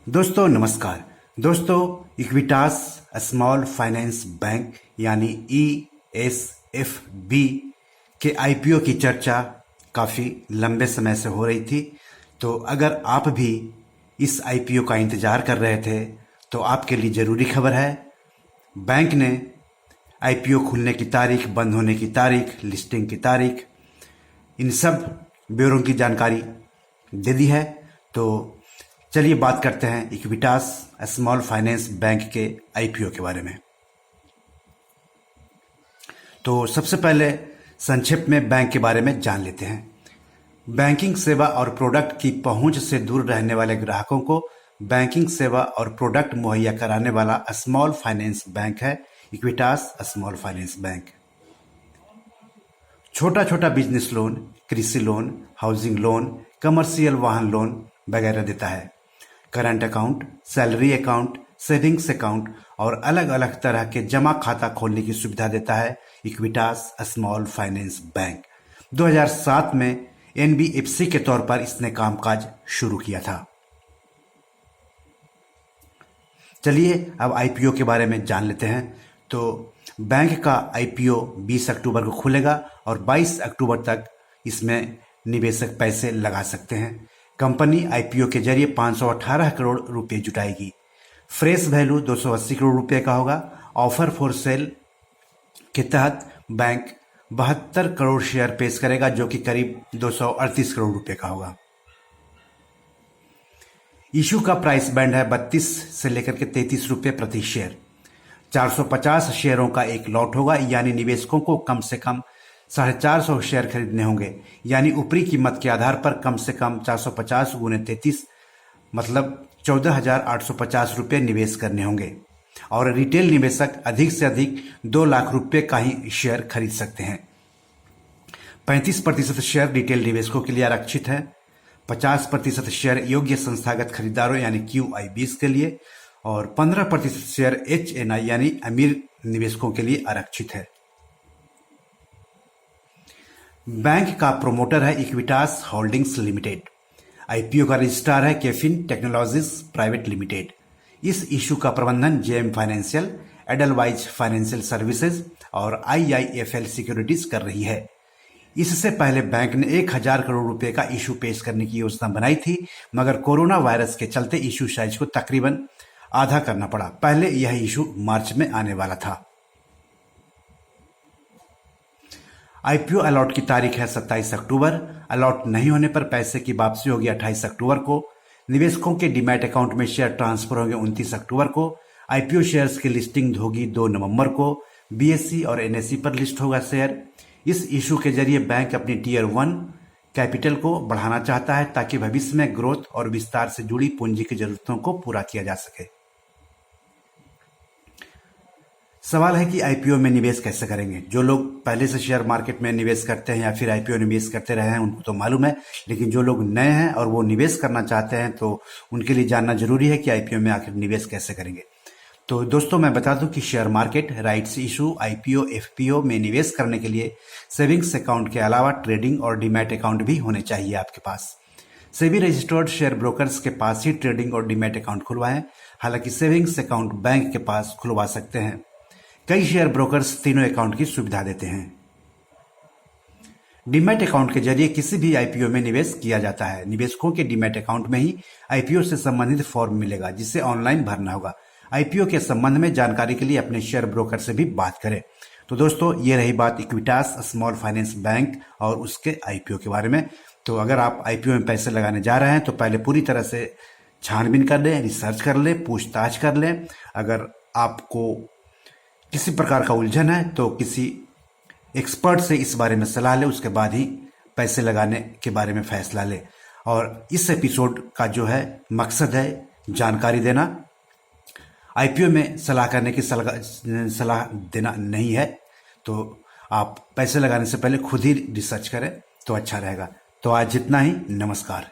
दोस्तों नमस्कार। दोस्तों इक्विटास स्मॉल फाइनेंस बैंक यानी ESFB के IPO की चर्चा काफ़ी लंबे समय से हो रही थी। तो अगर आप भी इस IPO का इंतज़ार कर रहे थे तो आपके लिए ज़रूरी खबर है। बैंक ने IPO खुलने की तारीख, बंद होने की तारीख, लिस्टिंग की तारीख, इन सब ब्यौरों की जानकारी दे दी है। तो चलिए बात करते हैं इक्विटास स्मॉल फाइनेंस बैंक के IPO के बारे में। तो सबसे पहले संक्षेप में बैंक के बारे में जान लेते हैं। बैंकिंग सेवा और प्रोडक्ट की पहुंच से दूर रहने वाले ग्राहकों को बैंकिंग सेवा और प्रोडक्ट मुहैया कराने वाला स्मॉल फाइनेंस बैंक है इक्विटास स्मॉल फाइनेंस बैंक। छोटा छोटा बिजनेस लोन, कृषि लोन, हाउसिंग लोन, कमर्शियल वाहन लोन वगैरह देता है। Current account, salary account, savings account और अलग अलग तरह के जमा खाता खोलने की सुविधा देता है इक्विटास स्मॉल फाइनेंस बैंक। 2007 में NBFC के तौर पर इसने कामकाज शुरू किया था। चलिए अब IPO के बारे में जान लेते हैं। तो बैंक का IPO 20 अक्टूबर को खुलेगा और 22 अक्टूबर तक इसमें निवेशक पैसे लगा सकते हैं। कंपनी IPO के जरिए 518 करोड़ रुपए जुटाएगी। फ्रेश वैल्यू 280 करोड़ रुपए का होगा। ऑफर फॉर सेल के तहत बैंक 72 करोड़ शेयर पेश करेगा, जो कि करीब 238 करोड़ रुपए का होगा। इशू का प्राइस बैंड है 32 से लेकर के 33 रुपए प्रति शेयर। 450 शेयरों का एक लॉट होगा, यानी निवेशकों को कम से कम 450 शेयर खरीदने होंगे। यानी ऊपरी कीमत के आधार पर कम से कम 450 गुने 33 मतलब 14,850 रुपये निवेश करने होंगे। और रिटेल निवेशक अधिक से अधिक 2 लाख रुपये का ही शेयर खरीद सकते हैं। 35% शेयर रिटेल निवेशकों के लिए आरक्षित है। 50% शेयर योग्य संस्थागत खरीदारों यानी QIBs के लिए और 15% शेयर HNI यानी अमीर निवेशकों के लिए आरक्षित है। बैंक का प्रोमोटर है इक्विटास होल्डिंग्स लिमिटेड। IPO का रजिस्ट्रार है कैफिन टेक्नोलॉजीज प्राइवेट लिमिटेड। इस इशू का प्रबंधन JM financial, Edelweiss financial services और IIFL सिक्योरिटीज कर रही है। इससे पहले बैंक ने 1000 करोड़ रुपए का इशू पेश करने की योजना बनाई थी, मगर कोरोना वायरस के चलते इशू साइज को तकरीबन आधा करना पड़ा। पहले यह इशू मार्च में आने वाला था। IPO अलॉट की तारीख है 27 अक्टूबर। अलॉट नहीं होने पर पैसे की वापसी होगी 28 अक्टूबर को। निवेशकों के डीमैट अकाउंट में शेयर ट्रांसफर होंगे 29 अक्टूबर को। IPO शेयर्स की लिस्टिंग होगी 2 नवंबर को। BSE और NSE पर लिस्ट होगा शेयर। इस इशू के जरिए बैंक अपनी Tier 1 कैपिटल को बढ़ाना चाहता है, ताकि भविष्य में ग्रोथ और विस्तार से जुड़ी पूंजी की जरूरतों को पूरा किया जा सके। सवाल है कि IPO में निवेश कैसे करेंगे। जो लोग पहले से शेयर मार्केट में निवेश करते हैं या फिर IPO निवेश करते रहे हैं उनको तो मालूम है, लेकिन जो लोग नए हैं और वो निवेश करना चाहते हैं तो उनके लिए जानना जरूरी है कि IPO में आखिर निवेश कैसे करेंगे। तो दोस्तों मैं बता दूं कि share market, rights issue, IPO, FPO में निवेश करने के लिए सेविंग्स अकाउंट के अलावा ट्रेडिंग और डीमैट अकाउंट भी होने चाहिए आपके पास। सेबी रजिस्टर्ड शेयर ब्रोकर्स के पास ही ट्रेडिंग और डीमैट अकाउंट खुलवाएं। हालांकि सेविंग्स अकाउंट बैंक के पास खुलवा सकते हैं। कई शेयर ब्रोकर्स तीनों अकाउंट की सुविधा देते हैं। डीमैट अकाउंट के जरिए किसी भी IPO में निवेश किया जाता है। निवेशकों के डीमैट अकाउंट में ही IPO से संबंधित फॉर्म मिलेगा, जिसे ऑनलाइन भरना होगा। IPO के संबंध में जानकारी के लिए अपने शेयर ब्रोकर से भी बात करें। तो दोस्तों ये रही बात इक्विटास स्मॉल फाइनेंस बैंक और उसके IPO के बारे में। तो अगर आप IPO में पैसे लगाने जा रहे हैं तो पहले पूरी तरह से छानबीन कर लें, रिसर्च कर लें, पूछताछ कर लें। अगर आपको किसी प्रकार का उलझन है तो किसी एक्सपर्ट से इस बारे में सलाह लें, उसके बाद ही पैसे लगाने के बारे में फैसला लें। और इस एपिसोड का जो है मकसद है जानकारी देना, IPO में सलाह करने की सलाह देना नहीं है। तो आप पैसे लगाने से पहले खुद ही रिसर्च करें तो अच्छा रहेगा। तो आज जितना ही, नमस्कार।